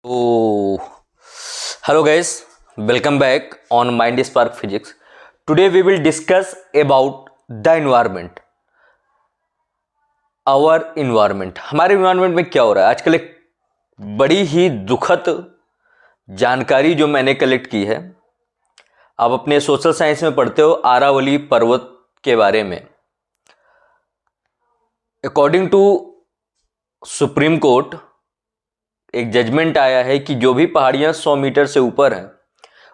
Oh, hello guys, welcome back on Mind Spark Physics. Today we will discuss about the environment. Our environment. हमारे environment में क्या हो रहा है आजकल? एक बड़ी ही दुखद जानकारी जो मैंने कलेक्ट की है, आप अपने सोशल साइंस में पढ़ते हो आरावली पर्वत के बारे में. अकॉर्डिंग टू सुप्रीम कोर्ट एक जजमेंट आया है कि जो भी पहाड़ियां 100 मीटर से ऊपर हैं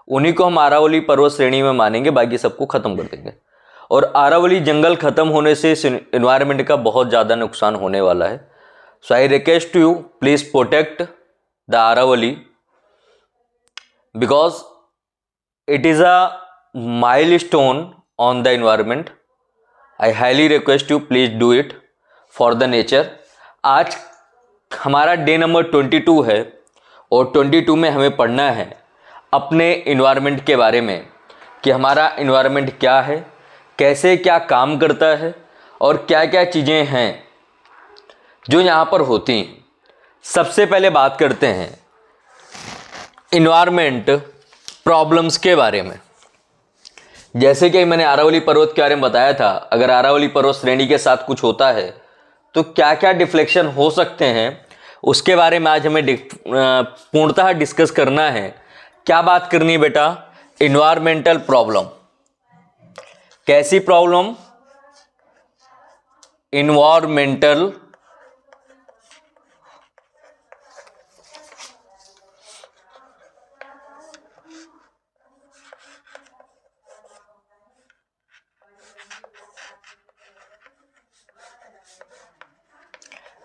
उन्हीं को हम आरावली पर्वत श्रेणी में मानेंगे, बाकी सबको खत्म कर देंगे. और आरावली जंगल खत्म होने से इस एनवायरनमेंट का बहुत ज़्यादा नुकसान होने वाला है. So I request you please protect the Aravalli because it is a milestone on the environment. I highly request you please do it for the nature. आज हमारा डे नंबर 22 है और 22 में हमें पढ़ना है अपने इन्वायरमेंट के बारे में कि हमारा इन्वायरमेंट क्या है, कैसे क्या काम करता है और क्या क्या चीज़ें हैं जो यहाँ पर होती हैं. सबसे पहले बात करते हैं इन्वायरमेंट प्रॉब्लम्स के बारे में. जैसे कि मैंने आरावली पर्वत के बारे में बताया था, अगर आरावली पर्वत श्रेणी के साथ कुछ होता है तो क्या क्या डिफ्लेक्शन हो सकते हैं उसके बारे में आज हमें पूर्णतः डिस्कस करना है. क्या बात करनी है बेटा? Environmental problem. कैसी problem? Environmental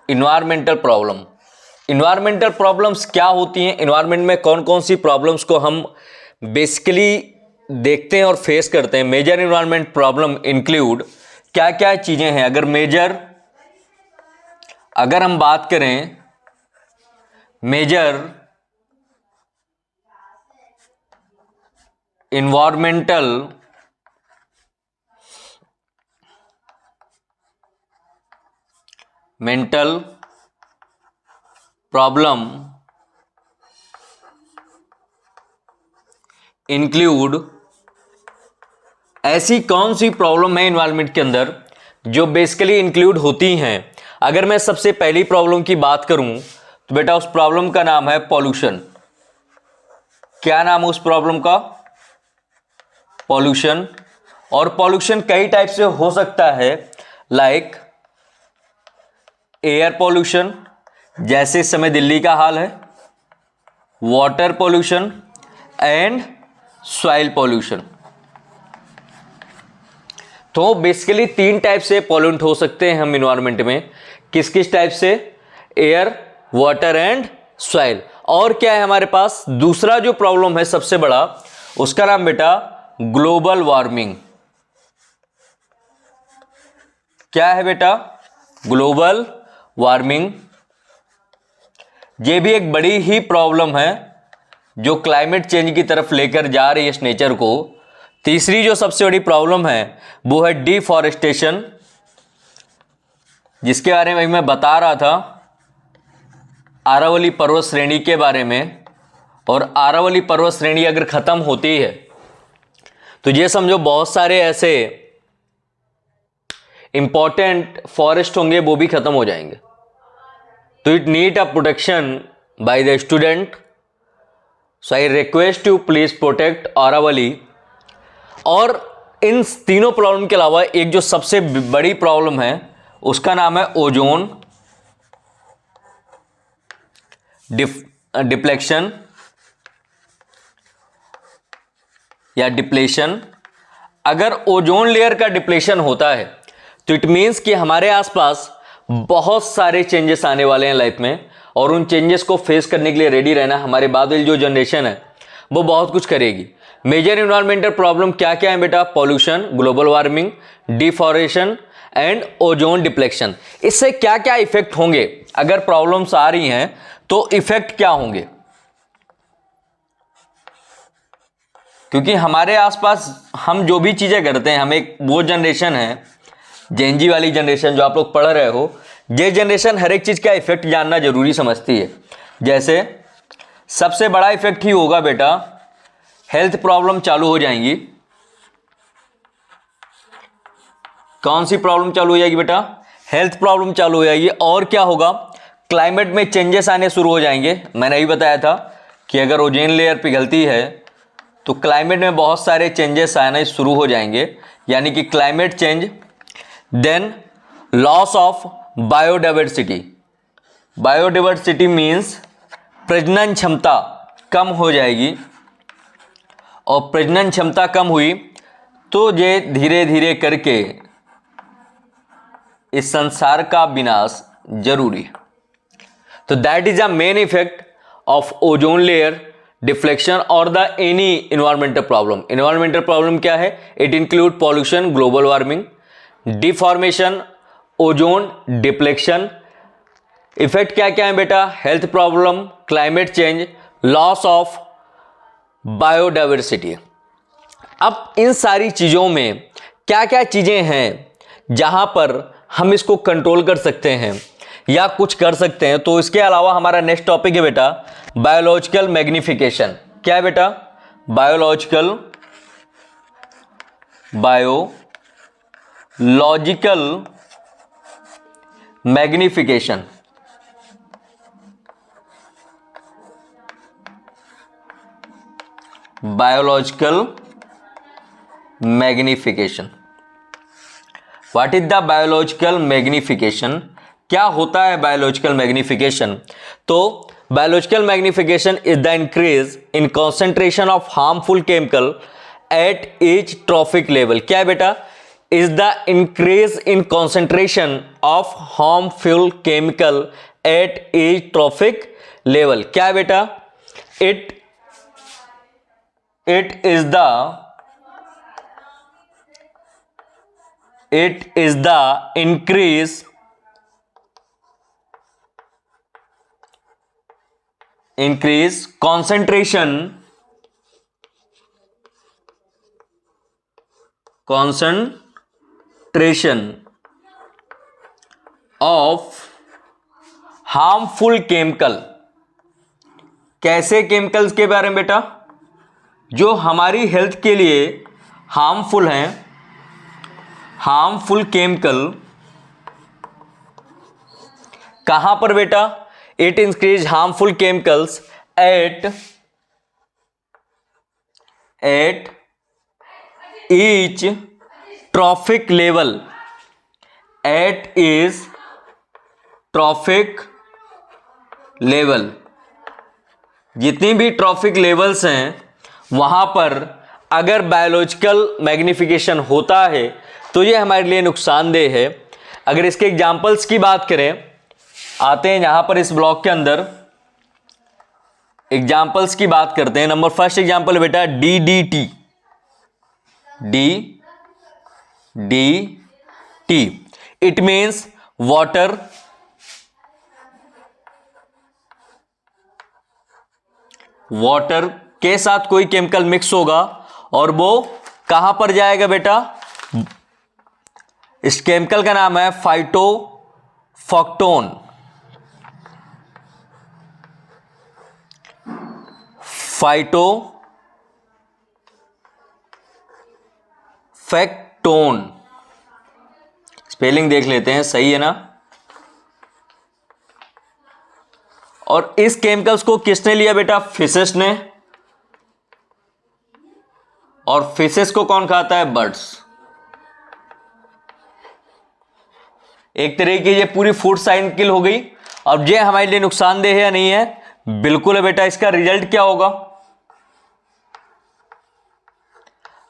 environmental problem. Environmental problems क्या होती हैं? इन्वायरमेंट में कौन कौन सी प्रॉब्लम्स को हम बेसिकली देखते हैं और फेस करते हैं? मेजर इन्वायरमेंट प्रॉब्लम इंक्लूड क्या क्या चीज़ें हैं? अगर हम बात करें मेजर इन्वायरमेंटल प्रॉब्लम इंक्लूड ऐसी कौन सी प्रॉब्लम है इन्वायरमेंट के अंदर जो बेसिकली इंक्लूड होती हैं? अगर मैं सबसे पहली प्रॉब्लम की बात करूं तो बेटा उस प्रॉब्लम का नाम है पॉल्यूशन. क्या नाम है उस प्रॉब्लम का? पॉल्यूशन. और पॉल्यूशन कई टाइप से हो सकता है, लाइक एयर पॉल्यूशन जैसे इस समय दिल्ली का हाल है, water pollution and soil pollution. तो बेसिकली 3 टाइप से पॉल्यूंट हो सकते हैं हम इन्वायरमेंट में. किस किस टाइप से? Air, water and soil. और क्या है हमारे पास? दूसरा जो प्रॉब्लम है सबसे बड़ा, उसका नाम बेटा ग्लोबल वार्मिंग. क्या है बेटा? Global warming. ये भी एक बड़ी ही प्रॉब्लम है जो क्लाइमेट चेंज की तरफ लेकर जा रही है इस नेचर को. तीसरी जो सबसे बड़ी प्रॉब्लम है वो है डिफॉरेस्टेशन, जिसके बारे में मैं बता रहा था आरावली पर्वत श्रेणी के बारे में. और आरावली पर्वत श्रेणी अगर खत्म होती है तो ये समझो बहुत सारे ऐसे इंपॉर्टेंट फॉरेस्ट होंगे वो भी खत्म हो जाएंगे. तो it need a protection by the student. So I request you please protect Aravalli. और इन तीनों प्रॉब्लम के अलावा एक जो सबसे बड़ी प्रॉब्लम है उसका नाम है ओजोन डिप्लेक्शन या डिप्लेशन. अगर ओजोन लेयर का डिप्लेशन होता है तो इट मीन्स कि हमारे आसपास बहुत सारे चेंजेस आने वाले हैं लाइफ में, और उन चेंजेस को फेस करने के लिए रेडी रहना. हमारे बाद जो जनरेशन है वो बहुत कुछ करेगी. मेजर इन्वायरमेंटल प्रॉब्लम क्या क्या है बेटा? Pollution, global warming, deforestation and ozone deflection. इससे क्या क्या इफेक्ट होंगे? अगर प्रॉब्लम्स आ रही हैं तो इफेक्ट क्या होंगे? क्योंकि हमारे आसपास हम जो भी चीजें करते हैं, हम एक वो जनरेशन है जेनजी वाली जनरेशन जो आप लोग पढ़ रहे हो, ये जनरेशन हर एक चीज का इफेक्ट जानना जरूरी समझती है. जैसे सबसे बड़ा इफेक्ट ही होगा बेटा, हेल्थ प्रॉब्लम चालू हो जाएंगी। कौन सी प्रॉब्लम चालू हो जाएगी बेटा? हेल्थ प्रॉब्लम चालू हो जाएगी। और क्या होगा? क्लाइमेट में चेंजेस आने शुरू हो जाएंगे। मैंने ही बताया था कि अगर ओजोन लेयर पिघलती है तो क्लाइमेट में बहुत सारे चेंजेस आने शुरू हो जाएंगे, यानी कि climate change. Then loss of biodiversity. Biodiversity means प्रजनन क्षमता कम हो जाएगी, और प्रजनन क्षमता कम हुई तो ये धीरे धीरे करके इस संसार का विनाश जरूरी है। तो that is a main effect of ozone layer deflection और the any environmental problem. Environmental problem क्या है? It include pollution, global warming, deformation, ozone depletion. Effect क्या क्या है बेटा? Health problem, climate change, loss of biodiversity. अब इन सारी चीजों में क्या क्या चीजें हैं जहां पर हम इसको कंट्रोल कर सकते हैं या कुछ कर सकते हैं? तो इसके अलावा हमारा नेक्स्ट टॉपिक है बेटा बायोलॉजिकल मैग्निफिकेशन। क्या है बेटा? Biological magnification. Biological magnification. What is the biological magnification? क्या होता है बायोलॉजिकल मैग्निफिकेशन? तो biological magnification is the increase in concentration of harmful chemical eight each trophic level. क्या है बेटा? Is the increase in concentration of harmful chemical eight each trophic level. क्या है बेटा? It is the increase concentration of harmful chemical। कैसे chemicals के बारे में बेटा? जो हमारी हेल्थ के लिए हार्मफुल हैं। हार्मफुल केमिकल कहां पर बेटा? It increase harmful chemicals eight each trophic level. Eight each trophic level. जितनी भी ट्रॉफिक लेवल्स हैं वहां पर अगर बायोलॉजिकल मैग्निफिकेशन होता है तो ये हमारे लिए नुकसानदेह है। अगर इसके एग्जाम्पल्स की बात करें, आते हैं यहां पर इस ब्लॉक के अंदर एग्जाम्पल्स की बात करते हैं। नंबर फर्स्ट एग्जाम्पल बेटा DDT। DDT it means water के साथ कोई केमिकल मिक्स होगा और वो कहां पर जाएगा बेटा? इस केमिकल का नाम है फाइटोफैक्टोन। स्पेलिंग देख लेते हैं, सही है ना? और इस केमिकल्स को किसने लिया बेटा? फिशेस ने। और फिशेस को कौन खाता है? बर्ड्स। एक तरह की ये पूरी फूड साइकिल हो गई। अब ये हमारे लिए नुकसानदेह है या नहीं है? बिल्कुल है बेटा। इसका रिजल्ट क्या होगा?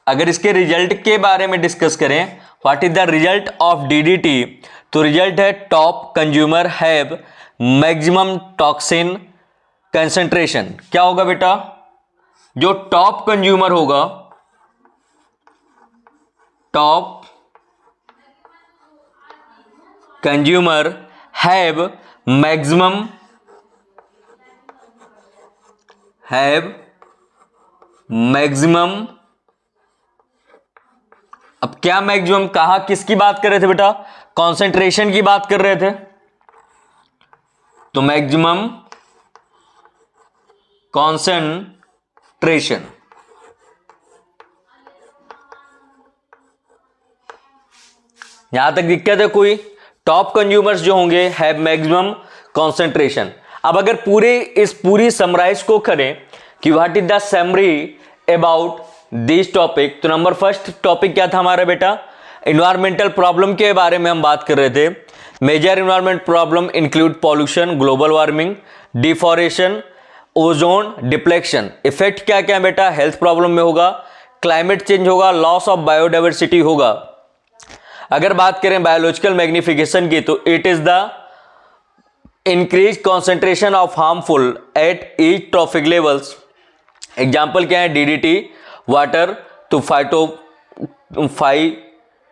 अगर इसके रिजल्ट के बारे में डिस्कस करें, what is the result of DDT? तो रिजल्ट है top consumer have maximum toxin concentration. क्या होगा बेटा? जो टॉप कंज्यूमर होगा, टॉप कंज्यूमर हैव मैक्सिमम अब क्या मैक्सिमम? कहां किसकी बात कर रहे थे बेटा? कॉन्सेंट्रेशन की बात कर रहे थे। तो मैक्सिमम कॉन्सेंट्रेशन। यहां तक दिक्कत है कोई? टॉप कंज्यूमर्स जो होंगे हैव मैक्सिमम कॉन्सेंट्रेशन। अब अगर पूरी समराइज को करें कि what is the summary about this topic, तो नंबर फर्स्ट टॉपिक क्या था हमारा बेटा? इन्वायरमेंटल प्रॉब्लम के बारे में हम बात कर रहे थे। Major environment problem include pollution, global warming, deforestation, ozone depletion. Effect क्या क्या बेटा? हेल्थ प्रॉब्लम में होगा, क्लाइमेट चेंज होगा, लॉस ऑफ बायोडाइवर्सिटी होगा। अगर बात करें बायोलॉजिकल मैग्निफिकेशन की, तो it is the increase concentration of harmful at each trophic levels. Example क्या है? डीडीटी, वाटर टू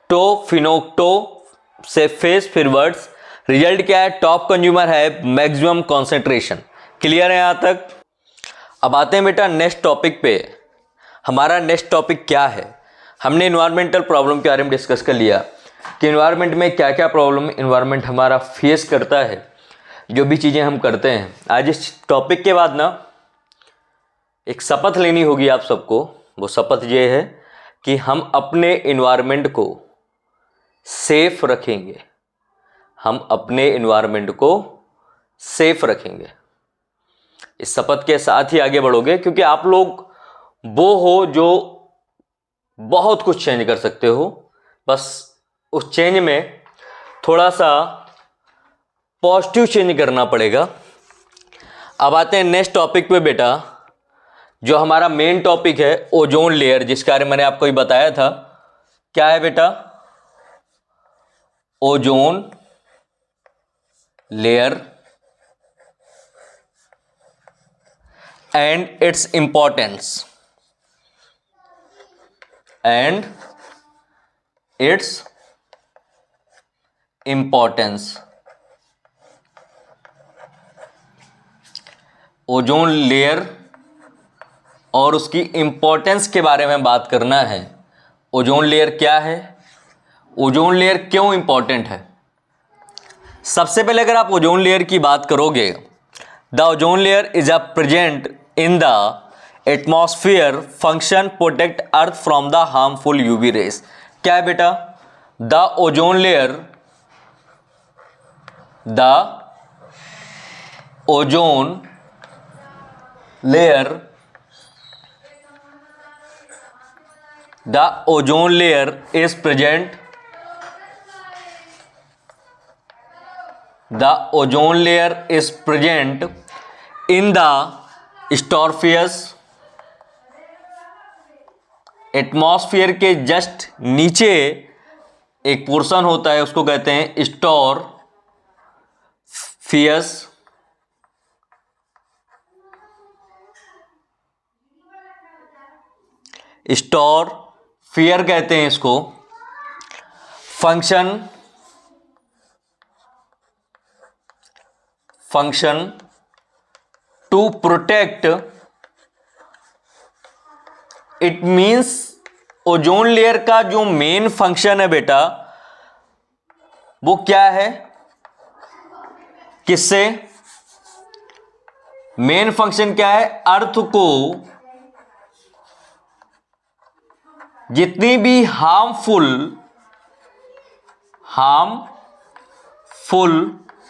फाइटोफिनोक्टो से फेस फिर वर्ड्स। रिजल्ट क्या है? टॉप कंज्यूमर है मैक्सिमम कॉन्सेंट्रेशन। क्लियर है यहां तक? अब आते हैं बेटा नेक्स्ट टॉपिक पे। हमारा नेक्स्ट टॉपिक क्या है? हमने इन्वायरमेंटल प्रॉब्लम के बारे में डिस्कस कर लिया कि इन्वायरमेंट में क्या क्या प्रॉब्लम इन्वायरमेंट हमारा फेस करता है, जो भी चीज़ें हम करते हैं। आज इस टॉपिक के बाद ना एक शपथ लेनी होगी आप सबको। वो शपथ ये है कि हम अपने इन्वायरमेंट को सेफ रखेंगे। हम अपने इन्वायरमेंट को सेफ रखेंगे। इस शपथ के साथ ही आगे बढ़ोगे, क्योंकि आप लोग वो हो जो बहुत कुछ चेंज कर सकते हो। बस उस चेंज में थोड़ा सा पॉजिटिव चेंज करना पड़ेगा। अब आते हैं नेक्स्ट टॉपिक पे बेटा, जो हमारा मेन टॉपिक है ओजोन लेयर, जिसके बारे में मैंने आपको ही बताया था। क्या है बेटा? Ozone layer and its importance and its importance. Ozone layer और उसकी इंपॉर्टेंस के बारे में बात करना है। ओजोन लेयर क्या है? ओजोन लेयर क्यों इंपॉर्टेंट है? सबसे पहले अगर आप ओजोन लेयर की बात करोगे, the ozone layer is a present in the atmosphere, function protect earth from the harmful UV race. क्या है बेटा? The ozone layer, the ozone layer, the ozone layer is present, the ozone layer is present in the stratosphere. Atmosphere के just नीचे एक portion होता है, उसको कहते हैं स्टॉरफियस। स्टॉरफियर कहते हैं इसको। Function to protect, it means ozone layer का जो मेन फंक्शन है बेटा, वो क्या है? किससे? मेन फंक्शन क्या है? अर्थ को जितनी भी हार्मफुल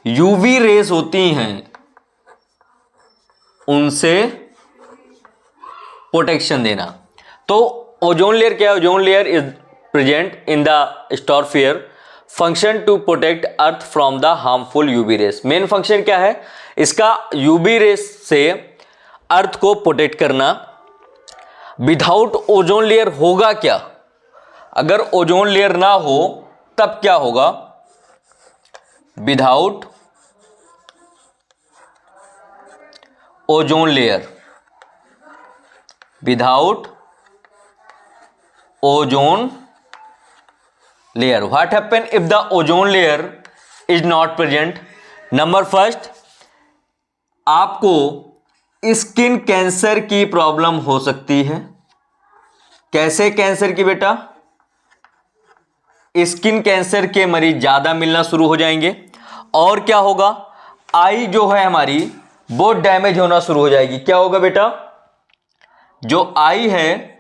यूवी रेस होती हैं उनसे प्रोटेक्शन देना। तो ओजोन लेयर क्या है? Ozone layer is present in the stratosphere, function to protect earth from the harmful UV rays. Main function क्या है इसका? यूवी रेस से अर्थ को प्रोटेक्ट करना। विदाउट ओजोन लेयर होगा क्या? अगर ओजोन लेयर ना हो तब क्या होगा? Without ozone layer, without ozone layer, what happen if the ozone layer is not present? Number first, आपको स्किन कैंसर की प्रॉब्लम हो सकती है। कैसे कैंसर की बेटा? स्किन कैंसर के मरीज ज्यादा मिलना शुरू हो जाएंगे। और क्या होगा? आई जो है हमारी वो डैमेज होना शुरू हो जाएगी। क्या होगा बेटा, जो आई है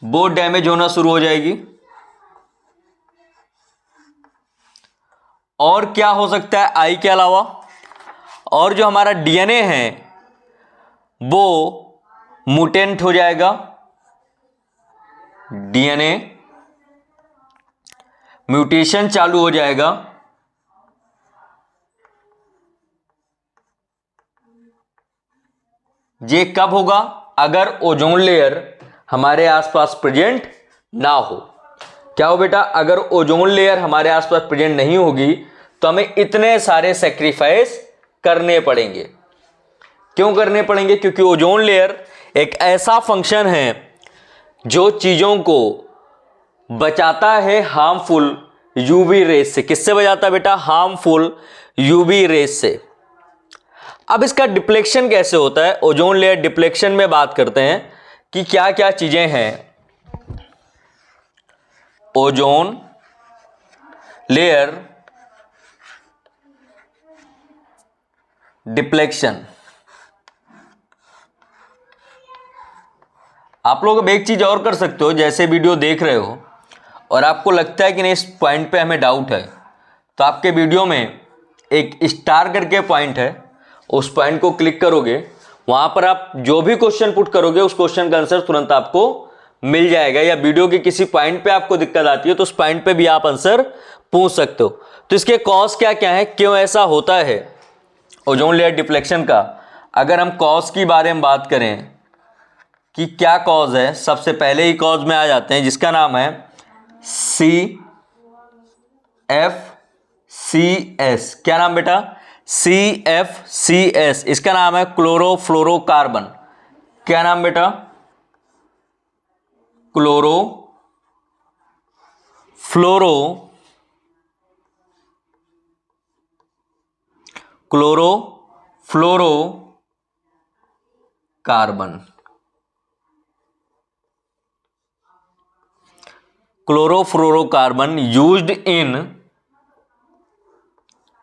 वो डैमेज होना शुरू हो जाएगी। और क्या हो सकता है आई के अलावा, और जो हमारा डीएनए है वो म्यूटेंट हो जाएगा, डीएनए म्यूटेशन चालू हो जाएगा। ये कब होगा, अगर ओजोन लेयर हमारे आसपास प्रेजेंट ना हो। क्या हो बेटा, अगर ओजोन लेयर हमारे आसपास प्रेजेंट नहीं होगी तो हमें इतने सारे सेक्रीफाइस करने पड़ेंगे। क्यों करने पड़ेंगे, क्योंकि ओजोन लेयर एक ऐसा फंक्शन है जो चीजों को बचाता है हार्मफुल यूवी रेस से। किससे बचाता है बेटा, हार्मफुल यूवी रेस से। अब इसका डिप्लेक्शन कैसे होता है, ओजोन लेयर डिप्लेक्शन में बात करते हैं कि क्या क्या चीजें हैं। Ozone layer deflection. आप लोग अब एक चीज और कर सकते हो, जैसे वीडियो देख रहे हो और आपको लगता है कि नहीं इस पॉइंट पे हमें डाउट है, तो आपके वीडियो में एक स्टार करके पॉइंट है, उस पॉइंट को क्लिक करोगे, वहां पर आप जो भी क्वेश्चन पुट करोगे उस क्वेश्चन का आंसर तुरंत आपको मिल जाएगा। या वीडियो के किसी पॉइंट पे आपको दिक्कत आती है तो उस पॉइंट पे भी आप आंसर पूछ सकते हो। तो इसके कॉज क्या क्या है, क्यों ऐसा होता है ओजोन लेयर डिप्लेक्शन का। अगर हम कॉज की बारे में बात करें कि क्या कॉज है, सबसे पहले ही कॉज में आ जाते हैं जिसका नाम है CFCS। क्या नाम बेटा, CFCS। इसका नाम है क्लोरोफ्लोरोकार्बन। क्या नाम बेटा, क्लोरोफ्लोरोकार्बन। क्लोरोफ्लोरोकार्बन यूज्ड इन,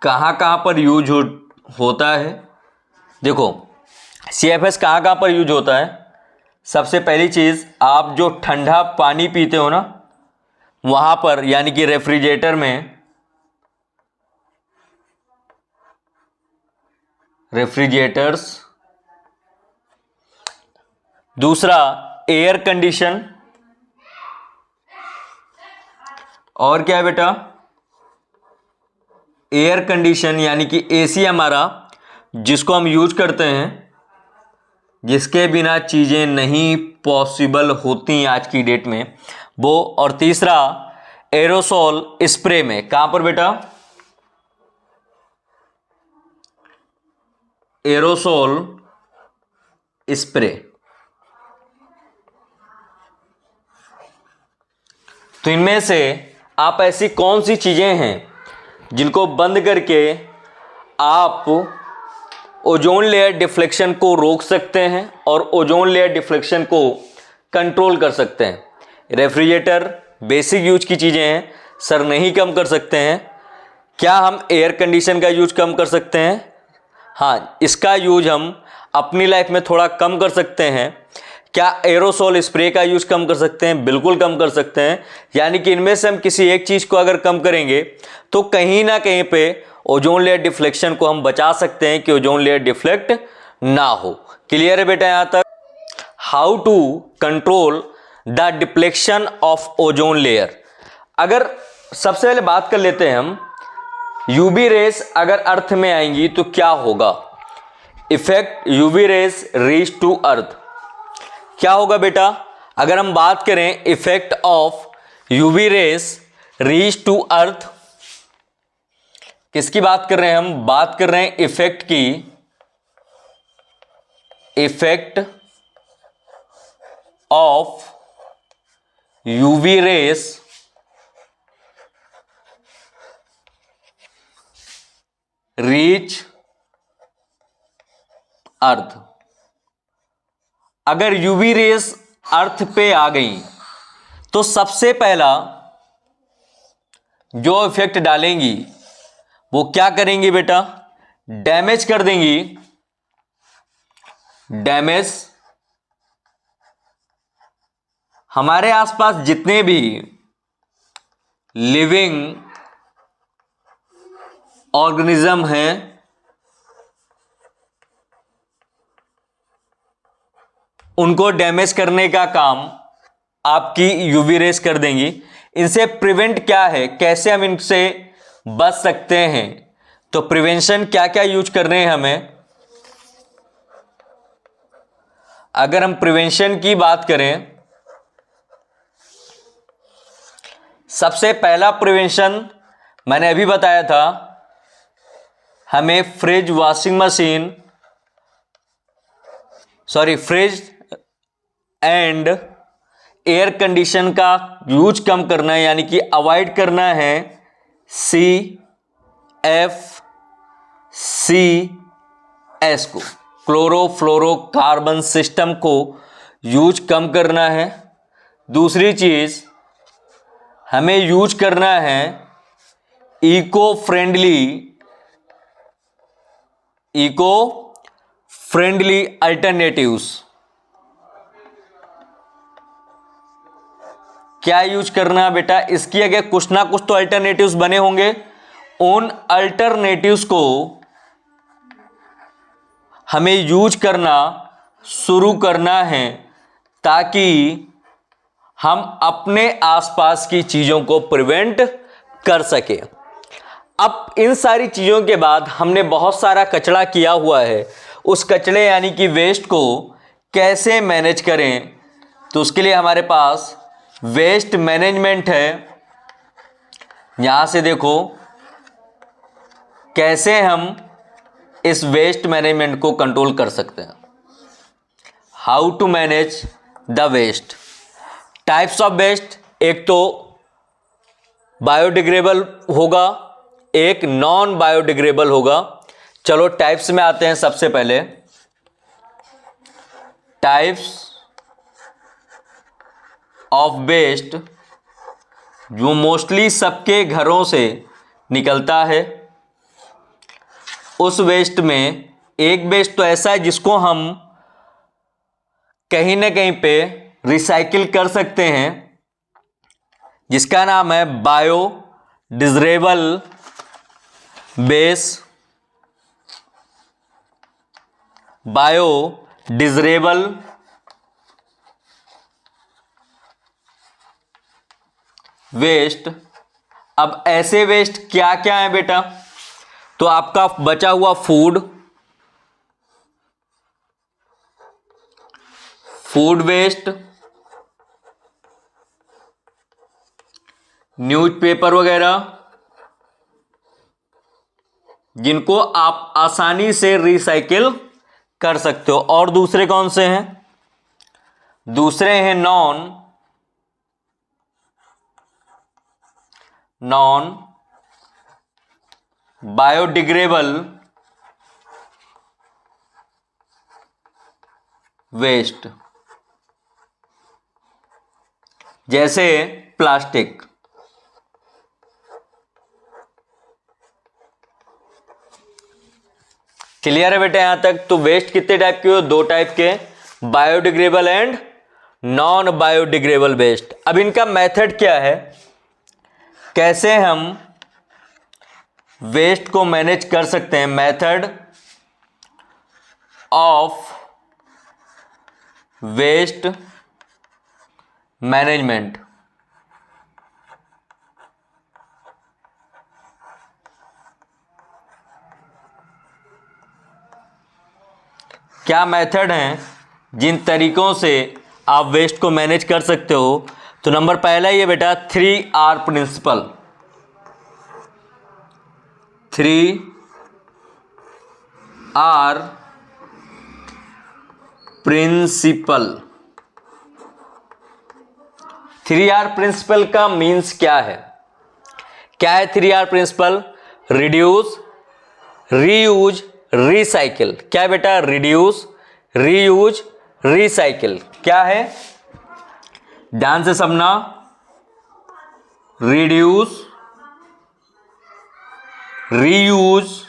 कहां पर यूज होता है, देखो CFS कहां पर यूज होता है। सबसे पहली चीज, आप जो ठंडा पानी पीते हो ना वहां पर, यानी कि रेफ्रिजरेटर में, रेफ्रिजरेटर्स। दूसरा एयर कंडीशन, और क्या है बेटा, एयर कंडीशन यानी कि एसी हमारा जिसको हम यूज करते हैं, जिसके बिना चीजें नहीं पॉसिबल होती आज की डेट में वो। और तीसरा एरोसोल स्प्रे में, कहां पर बेटा, एरोसोल स्प्रे। तो इनमें से आप ऐसी कौन सी चीजें हैं जिनको बंद करके आप ओजोन लेयर डिफ्लेक्शन को रोक सकते हैं और ओजोन लेयर डिफ्लेक्शन को कंट्रोल कर सकते हैं। रेफ्रिजरेटर बेसिक यूज की चीजें हैं, सर नहीं कम कर सकते हैं। क्या हम एयर कंडीशन का यूज कम कर सकते हैं, हाँ इसका यूज हम अपनी लाइफ में थोड़ा कम कर सकते हैं। क्या एरोसोल स्प्रे का यूज कम कर सकते हैं, बिल्कुल कम कर सकते हैं। यानी कि इनमें से हम किसी एक चीज को अगर कम करेंगे तो कहीं ना कहीं पे ओजोन लेयर डिफ्लेक्शन को हम बचा सकते हैं कि ओजोन लेयर डिफ्लेक्ट ना हो। क्लियर है बेटा यहां तक। How to control the depletion of ozone layer. अगर सबसे पहले बात कर लेते हैं हम, यूवी रेस अगर अर्थ में आएंगी तो क्या होगा, effect UV rays reach to earth. क्या होगा बेटा, अगर हम बात करें effect of UV rays reach to earth, किसकी बात कर रहे हैं हम, बात कर रहे हैं इफेक्ट की, effect of UV rays reach अर्थ। अगर यूवी रेस अर्थ पे आ गई तो सबसे पहला जो इफेक्ट डालेंगी वो क्या करेंगी बेटा, डैमेज कर देंगी, डैमेज हमारे आसपास जितने भी लिविंग ऑर्गेनिज्म हैं उनको डैमेज करने का काम आपकी यूवी रेस कर देंगी। इनसे प्रिवेंट क्या है, कैसे हम इनसे बच सकते हैं, तो प्रिवेंशन क्या क्या यूज करने हैं हमें। अगर हम प्रिवेंशन की बात करें, सबसे पहला प्रिवेंशन मैंने अभी बताया था, हमें फ्रिज एंड एयर कंडीशन का यूज कम करना है, यानी कि अवॉइड करना है। CFCS को, क्लोरोफ्लोरोकार्बन सिस्टम को यूज कम करना है। दूसरी चीज हमें यूज करना है इको फ्रेंडली अल्टरनेटिव्स। क्या यूज करना है बेटा, इसकी अगर कुछ ना कुछ तो अल्टरनेटिव्स बने होंगे, उन अल्टरनेटिव्स को हमें यूज करना शुरू करना है ताकि हम अपने आसपास की चीजों को प्रिवेंट कर सके। अब इन सारी चीजों के बाद हमने बहुत सारा कचरा किया हुआ है, उस कचरे यानी कि वेस्ट को कैसे मैनेज करें, तो उसके लिए हमारे पास वेस्ट मैनेजमेंट है। यहां से देखो कैसे हम इस वेस्ट मैनेजमेंट को कंट्रोल कर सकते हैं। How to manage the waste. Types of waste, एक तो बायोडिग्रेडेबल होगा, एक नॉन बायोडिग्रेडेबल होगा। चलो टाइप्स में आते हैं। सबसे पहले टाइप्स ऑफ वेस्ट जो मोस्टली सबके घरों से निकलता है। उस वेस्ट में एक वेस्ट तो ऐसा है जिसको हम कहीं ना कहीं पे रिसाइकिल कर सकते हैं, जिसका नाम है बायोडिग्रेडेबल वेस्ट। अब ऐसे वेस्ट क्या क्या है बेटा, तो आपका बचा हुआ फूड वेस्ट, न्यूज़पेपर वगैरह, जिनको आप आसानी से रिसाइकिल कर सकते हो। और दूसरे कौन से हैं, दूसरे हैं नॉन बायोडिग्रेडेबल वेस्ट, जैसे प्लास्टिक। क्लियर है बेटा यहां तक। तो वेस्ट कितने टाइप के हो, दो टाइप के, biodegradable and non biodegradable waste. अब इनका मेथड क्या है, कैसे हम वेस्ट को मैनेज कर सकते हैं। Method of waste management. क्या मेथड हैं जिन तरीकों से आप वेस्ट को मैनेज कर सकते हो। तो नंबर पहला ही है बेटा 3R principle. 3R principle. 3R principle का मीन्स क्या है, क्या है 3R principal. Reduce, reuse, recycle. क्या है बेटा, रिड्यूस, रीयूज, रिसाइकिल। क्या है, ध्यान से समझना। Reduce, reuse,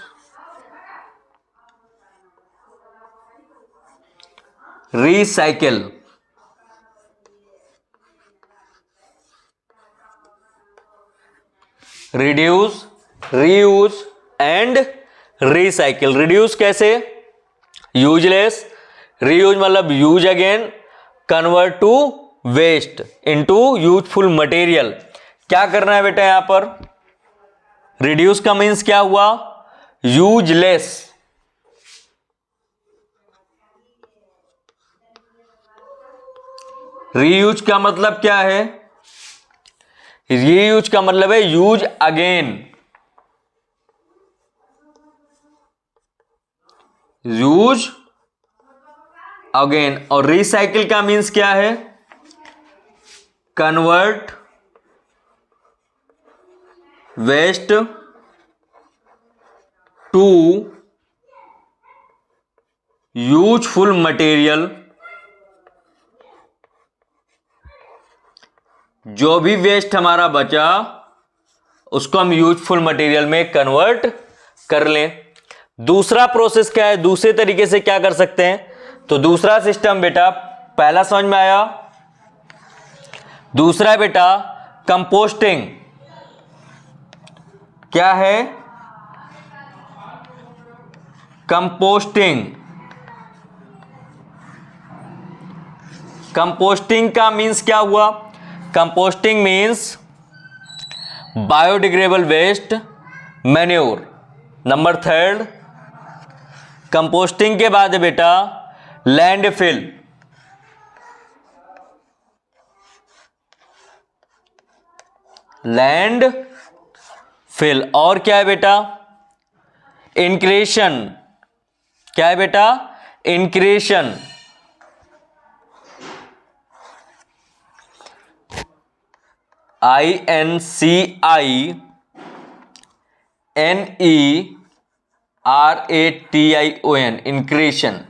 recycle, reduce, reuse and recycle. reduce कैसे? useless, reuse मतलब use again, convert to waste into useful material. क्या करना है बेटा यहां पर? reduce का मीन्स क्या हुआ? useless. reuse का मतलब क्या है? reuse का मतलब है यूज अगेन, यूज अगेन. और रिसाइकिल का मीन्स क्या है? Convert waste to useful material. जो भी वेस्ट हमारा बचा उसको हम यूजफुल मटेरियल में कन्वर्ट कर लें. दूसरा प्रोसेस क्या है? दूसरे तरीके से क्या कर सकते हैं? तो दूसरा सिस्टम बेटा, पहला समझ में आया. दूसरा है बेटा कंपोस्टिंग. क्या है? कंपोस्टिंग. कंपोस्टिंग का मीन्स क्या हुआ? Composting means biodegradable waste manure. Number third, composting के बाद है बेटा लैंडफिल. लैंडफिल. और क्या है बेटा? इंक्रेशन. क्या है बेटा? इंक्रेशन. INCINERATION. इंक्रेशन.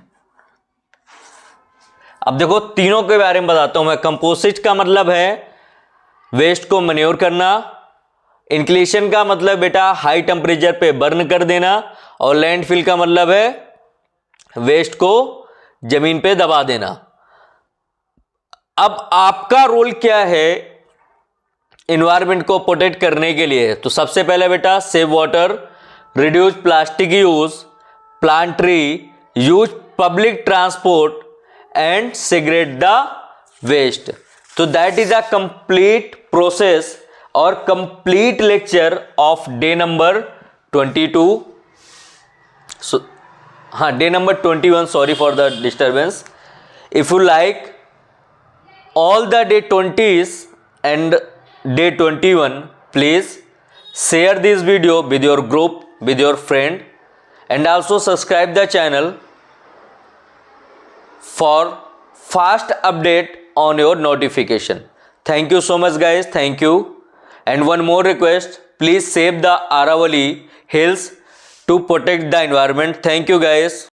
अब देखो तीनों के बारे में बताता हूं मैं. कंपोजिट का मतलब है वेस्ट को मैन्योर करना. इंक्लेशन का मतलब बेटा हाई टेम्परेचर पे बर्न कर देना. और लैंडफिल का मतलब है वेस्ट को जमीन पे दबा देना. अब आपका रोल क्या है एनवायरनमेंट को प्रोटेक्ट करने के लिए? तो सबसे पहले बेटा save water, reduce plastic use, plant tree, use public transport and segregate the waste. तो that is a complete process और complete lecture of day number 22. Day number 21. Sorry for the disturbance. If you like all the day 20s and day 21, please share this video with your group, with your friend, and also subscribe the channel for fast update on your notification. Thank you so much guys. Thank you. And one more request, please save the Aravalli hills to protect the environment. Thank you guys.